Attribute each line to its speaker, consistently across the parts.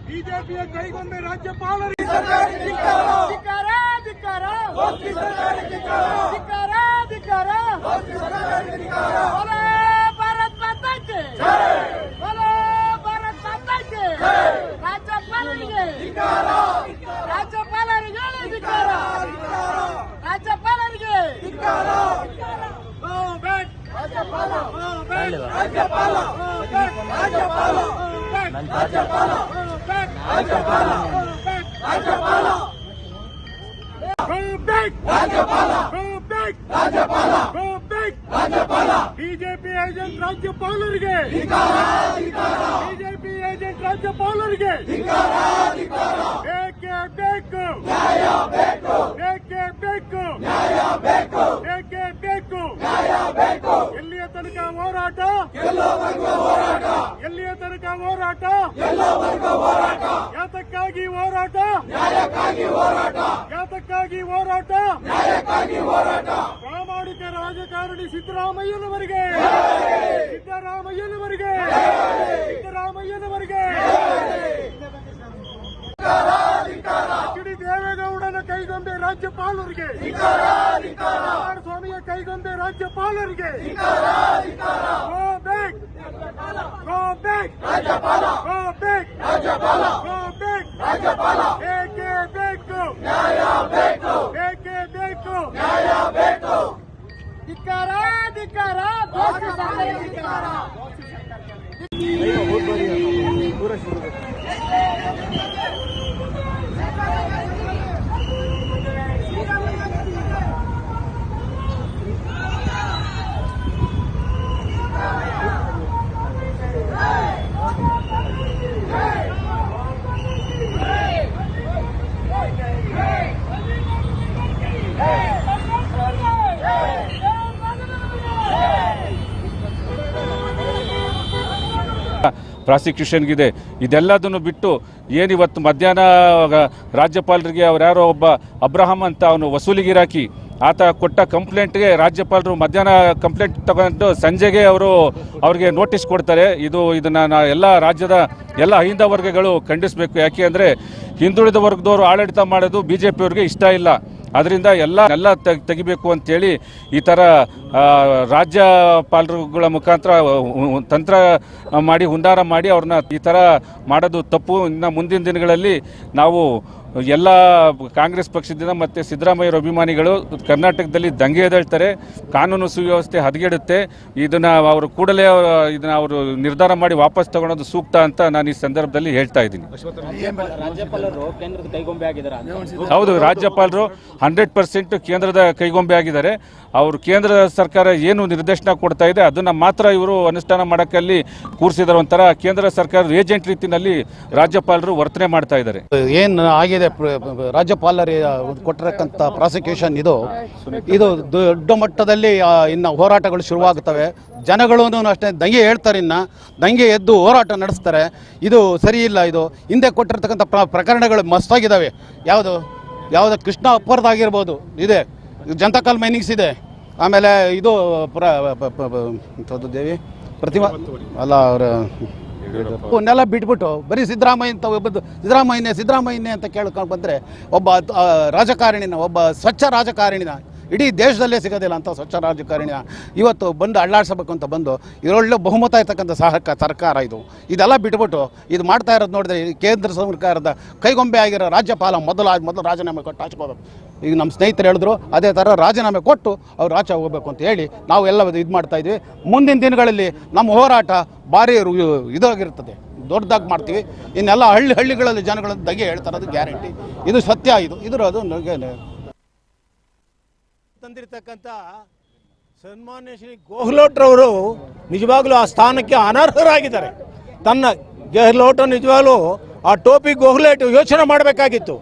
Speaker 1: ಬಿಜೆಪಿಯ ಕೈಗೊಂಬೆ ರಾಜ್ಯಪಾಲರಿಗೆ ಭಾರತ್ ಮಾತಾ ಕಿ ಭಾರತ್ ಮಾತಾ ಕಿ ರಾಜ್ಯಪಾಲರಿಗೆ ಬಿಜೆಪಿ ಏಜೆಂಟ್ ರಾಜ್ಯಪಾಲರಿಗೆ ಬೇಕೇ ಬೇಕು ಎಲ್ಲಿಯ ತನಕ ಹೋರಾಟ ಯಾತಕ್ಕಾಗಿ ಹೋರಾಟ ಪ್ರಾಮಾಣಿಕ ರಾಜಕಾರಣಿ ಸಿದ್ದರಾಮಯ್ಯನವರಿಗೆ ಎಚ್.ಡಿ. ದೇವೇಗೌಡನ ಕೈಗೊಂಬೆ ರಾಜ್ಯಪಾಲರಿಗೆ ಕುಮಾರಸ್ವಾಮಿಯ ಕೈಗೊಂಬೆ ರಾಜ್ಯಪಾಲರಿಗೆ ಬೇಕೇ ಬೇಕು ಧಿಕ್ಕಾರ
Speaker 2: ಪ್ರಾಸಿಕ್ಯೂಷನ್ಗಿದೆ. ಇದೆಲ್ಲದನ್ನು ಬಿಟ್ಟು ಏನಿವತ್ತು ಮಧ್ಯಾಹ್ನ ರಾಜ್ಯಪಾಲರಿಗೆ ಯಾರೋ ಒಬ್ಬ ಅಬ್ರಹಾಂ ಅಂತ ಅವನು ವಸೂಲಿಗಿರಾಕಿ ಆತ ಕೊಟ್ಟ ಕಂಪ್ಲೇಂಟ್ಗೆ ರಾಜ್ಯಪಾಲರು ಮಧ್ಯಾಹ್ನ ಕಂಪ್ಲೇಂಟ್ ತಗೊಂಡು ಸಂಜೆಗೆ ಅವ್ರಿಗೆ ನೋಟಿಸ್ ಕೊಡ್ತಾರೆ. ಇದನ್ನು ಎಲ್ಲ ರಾಜ್ಯದ ಎಲ್ಲ ಅಹಿಂದ ವರ್ಗಗಳು ಖಂಡಿಸಬೇಕು. ಯಾಕೆ ಅಂದರೆ ಹಿಂದುಳಿದ ವರ್ಗದವರು ಆಡಳಿತ ಮಾಡೋದು BJP ಇಷ್ಟ ಇಲ್ಲ. ಅದರಿಂದ ಎಲ್ಲ ತೆಗಿಬೇಕು ಅಂತೇಳಿ ಈ ಥರ ರಾಜ್ಯಪಾಲರುಗಳ ಮುಖಾಂತರ ತಂತ್ರ ಮಾಡಿ ಹುನ್ನಾರ ಮಾಡಿ ಅವ್ರನ್ನ ಈ ಥರ ಮಾಡೋದು ತಪ್ಪು. ಇನ್ನು ಮುಂದಿನ ದಿನಗಳಲ್ಲಿ ನಾವು ಎಲ್ಲ ಕಾಂಗ್ರೆಸ್ ಪಕ್ಷದಿಂದ ಮತ್ತು ಸಿದ್ದರಾಮಯ್ಯರ ಅಭಿಮಾನಿಗಳು ಕರ್ನಾಟಕದಲ್ಲಿ ದಂಗೆ ಎದ್ದೇಳ್ತಾರೆ, ಕಾನೂನು ಸುವ್ಯವಸ್ಥೆ ಹದಗೆಡುತ್ತೆ. ಇದನ್ನು ಅವರು ಕೂಡಲೇ ಅವರು ನಿರ್ಧಾರ ಮಾಡಿ ವಾಪಸ್ ತಗೊಳ್ಳೋದು ಸೂಕ್ತ ಅಂತ ನಾನು ಈ ಸಂದರ್ಭದಲ್ಲಿ ಹೇಳ್ತಾ ಇದ್ದೀನಿ. ಹೌದು, ರಾಜ್ಯಪಾಲರು 100% ಕೇಂದ್ರದ ಕೈಗೊಂಬೆ ಆಗಿದ್ದಾರೆ. ಅವರು ಕೇಂದ್ರ ಸರ್ಕಾರ ಏನು ನಿರ್ದೇಶನ ಕೊಡ್ತಾ ಇದೆ ಅದನ್ನು ಮಾತ್ರ ಇವರು ಅನುಷ್ಠಾನ ಮಾಡೋಕ್ಕಲ್ಲಿ ಕೂರಿಸಿದ್ದಾರೆ. ಒಂಥರ ಕೇಂದ್ರ ಸರ್ಕಾರದ ಏಜೆಂಟ್ ರೀತಿಯಲ್ಲಿ ರಾಜ್ಯಪಾಲರು ವರ್ತನೆ ಮಾಡ್ತಾ ಇದ್ದಾರೆ.
Speaker 3: ಏನು ಆಗಿದೆ ರಾಜ್ಯಪಾಲರು ಕೊಟ್ಟಿರತಕ್ಕಂಥ ಪ್ರಾಸಿಕ್ಯೂಷನ್ ಇದು ದೊಡ್ಡ ಮಟ್ಟದಲ್ಲಿ ಇನ್ನು ಹೋರಾಟಗಳು ಶುರುವಾಗುತ್ತವೆ. ಜನಗಳು ಅಷ್ಟೇ ದಂಗೆ ಹೇಳ್ತಾರೆ, ದಂಗೆ ಎದ್ದು ಹೋರಾಟ ನಡೆಸ್ತಾರೆ. ಇದು ಸರಿ ಇಲ್ಲ. ಇದು ಹಿಂದೆ ಕೊಟ್ಟಿರ್ತಕ್ಕಂಥ ಪ್ರಕರಣಗಳು ಮಸ್ತಾಗಿದ್ದಾವೆ. ಯಾವುದು ಕೃಷ್ಣ ಅಪ್ಪರ್ದಾಗಿರ್ಬೋದು ಇದೆ, ಜನತಾಕಾಲ್ ಮೈನಿಂಗ್ಸ್ ಇದೆ, ಆಮೇಲೆ ಇದು ದೇವಿ ಪ್ರತಿಮಾ ಅಲ್ಲ ಅವನ್ನೆಲ್ಲ ಬಿಟ್ಬಿಟ್ಟು ಬರೀ ಸಿದ್ದರಾಮಯ್ಯನೇ ಅಂತ ಕೇಳ್ಕೊಂಡು ಬಂದರೆ ಒಬ್ಬ ರಾಜಕಾರಣಿನ, ಒಬ್ಬ ಸ್ವಚ್ಛ ರಾಜಕಾರಣಿನ ಇಡೀ ದೇಶದಲ್ಲೇ ಸಿಗೋದಿಲ್ಲ ಅಂತ ಸ್ವಚ್ಛ ರಾಜಕಾರಣಿನ ಇವತ್ತು ಬಂದು ಅಳ್ಳಾಡಿಸಬೇಕು ಅಂತ ಬಂದು ಇದರೊಳ್ಳೆ ಬಹುಮತ ಇರ್ತಕ್ಕಂಥ ಸರ್ಕಾರ ಇದೆಲ್ಲ ಬಿಟ್ಬಿಟ್ಟು ಇದು ಮಾಡ್ತಾ ಇರೋದು ನೋಡಿದ್ರೆ ಕೇಂದ್ರ ಸರ್ಕಾರದ ಕೈಗೊಂಬೆ ಆಗಿರೋ ರಾಜ್ಯಪಾಲ ಮೊದಲು ರಾಜೀನಾಮೆ ಕೊಟ್ಟು ಹಾಚ್ಕೋಬೇಕು. ಈಗ ನಮ್ಮ ಸ್ನೇಹಿತರು ಹೇಳಿದ್ರು ಅದೇ ಥರ ರಾಜೀನಾಮೆ ಕೊಟ್ಟು ಅವ್ರು ಆಚೆ ಹೋಗಬೇಕು ಅಂತ ಹೇಳಿ ನಾವು ಎಲ್ಲ ಇದು ಮಾಡ್ತಾಯಿದ್ವಿ. ಮುಂದಿನ ದಿನಗಳಲ್ಲಿ ನಮ್ಮ ಹೋರಾಟ ಭಾರಿ ಇದಾಗಿರ್ತದೆ, ದೊಡ್ಡದಾಗಿ ಮಾಡ್ತೀವಿ. ಇನ್ನೆಲ್ಲ ಹಳ್ಳಿಗಳಲ್ಲಿ ಜನಗಳನ್ನು ದಂಗೆ ಹೇಳ್ತಾರದು ಗ್ಯಾರಂಟಿ. ಇದು ಸತ್ಯ. ಇದಿರೋದು ತಂದಿರತಕ್ಕಂಥ ಸನ್ಮಾನ್ಯ ಶ್ರೀ ಗೆಹ್ಲೋಟ್ರವರು ನಿಜವಾಗ್ಲೂ ಆ ಸ್ಥಾನಕ್ಕೆ ಅನರ್ಹರಾಗಿದ್ದಾರೆ. ಗೆಹ್ಲೋಟ್ ನಿಜವಾಗ್ಲೂ ಆ ಟೋಪಿ ಗೆಹ್ಲೋಟ್ ಯೋಚನೆ ಮಾಡಬೇಕಾಗಿತ್ತು.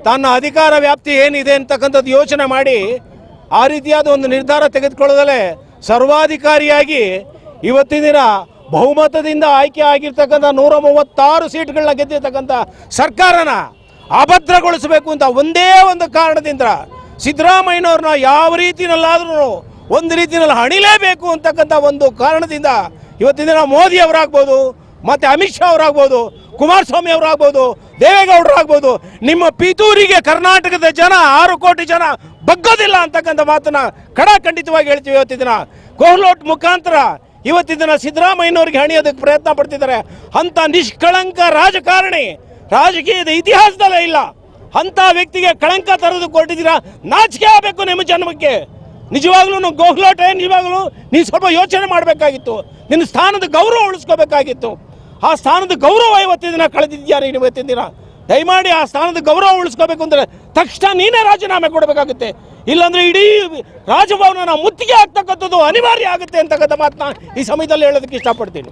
Speaker 4: ತನ್ನ ಅಧಿಕಾರ ವ್ಯಾಪ್ತಿ ಏನಿದೆ ಅಂತಕ್ಕಂಥದ್ದು ಯೋಚನೆ ಮಾಡಿ ಆ ರೀತಿಯಾದ ಒಂದು ನಿರ್ಧಾರ ತೆಗೆದುಕೊಳ್ಳದಲ್ಲೇ ಸರ್ವಾಧಿಕಾರಿಯಾಗಿ ಇವತ್ತಿನ ದಿನ ಬಹುಮತದಿಂದ ಆಯ್ಕೆ ಆಗಿರ್ತಕ್ಕಂಥ 136 ಸೀಟ್ಗಳನ್ನ ಗೆದ್ದಿರ್ತಕ್ಕಂಥ ಸರ್ಕಾರನ ಅಭದ್ರಗೊಳಿಸಬೇಕು ಅಂತ ಒಂದೇ ಒಂದು ಕಾರಣದಿಂದ ಸಿದ್ದರಾಮಯ್ಯನವ್ರನ್ನ ಯಾವ ರೀತಿಯಲ್ಲಾದ್ರೂ ಒಂದು ರೀತಿಯಲ್ಲಿ ಹಣಿಲೇಬೇಕು ಅಂತಕ್ಕಂಥ ಒಂದು ಕಾರಣದಿಂದ ಇವತ್ತಿನ ದಿನ ಮೋದಿ ಅವರಾಗ್ಬೋದು, ಮತ್ತು ಅಮಿತ್ ಶಾ ಅವರಾಗ್ಬೋದು, ಕುಮಾರಸ್ವಾಮಿ ಅವರಾಗ್ಬೋದು, ದೇವೇಗೌಡರಾಗ್ಬೋದು, ನಿಮ್ಮ ಪಿತೂರಿಗೆ ಕರ್ನಾಟಕದ ಜನ 6 ಕೋಟಿ ಜನ ಬಗ್ಗೋದಿಲ್ಲ ಅಂತಕ್ಕಂಥ ಮಾತನ್ನ ಖಡಾಖಂಡಿತವಾಗಿ ಹೇಳ್ತೀವಿ. ಇವತ್ತಿನ ದಿನ ಗೆಹ್ಲೋಟ್ ಮುಖಾಂತರ ಇವತ್ತಿನ ದಿನ ಸಿದ್ದರಾಮಯ್ಯನವ್ರಿಗೆ ಹಣಿಯೋದಕ್ಕೆ ಪ್ರಯತ್ನ ಪಡ್ತಿದ್ದಾರೆ. ಅಂಥ ನಿಷ್ಕಳಂಕ ರಾಜಕಾರಣಿ ರಾಜಕೀಯದ ಇತಿಹಾಸದಲ್ಲೇ ಇಲ್ಲ. ಅಂಥ ವ್ಯಕ್ತಿಗೆ ಕಳಂಕ ತರೋದು ಕೊಟ್ಟಿದ್ದೀರಾ, ನಾಚಿಕೆ ಆಗಬೇಕು ನಿಮ್ಮ ಜನ್ಮಕ್ಕೆ. ನಿಜವಾಗ್ಲೂ ಗೆಹ್ಲೋಟೇ, ನಿಜವಾಗ್ಲೂ ನೀನು ಸ್ವಲ್ಪ ಯೋಚನೆ ಮಾಡಬೇಕಾಗಿತ್ತು. ನಿನ್ನ ಸ್ಥಾನದ ಗೌರವ ಉಳಿಸ್ಕೋಬೇಕಾಗಿತ್ತು. ಆ ಸ್ಥಾನದ ಗೌರವ ಇವತ್ತಿನ ದಿನ ಕಳೆದಿದ್ದಾರೆ. ಇವತ್ತಿನ ದಿನ ದಯಮಾಡಿ ಆ ಸ್ಥಾನದ ಗೌರವ ಉಳಿಸ್ಕೋಬೇಕು ಅಂದರೆ ತಕ್ಷಣ ನೀನೇ ರಾಜೀನಾಮೆ ಕೊಡಬೇಕಾಗುತ್ತೆ. ಇಲ್ಲಾಂದ್ರೆ ಇಡೀ ರಾಜಭವನ ಮುತ್ತಿಗೆ ಆಗ್ತಕ್ಕಂಥದ್ದು ಅನಿವಾರ್ಯ ಆಗುತ್ತೆ ಅಂತಕ್ಕಂಥ ಮಾತನ್ನ ಈ ಸಮಯದಲ್ಲಿ ಹೇಳೋದಕ್ಕೆ ಇಷ್ಟಪಡ್ತೀನಿ.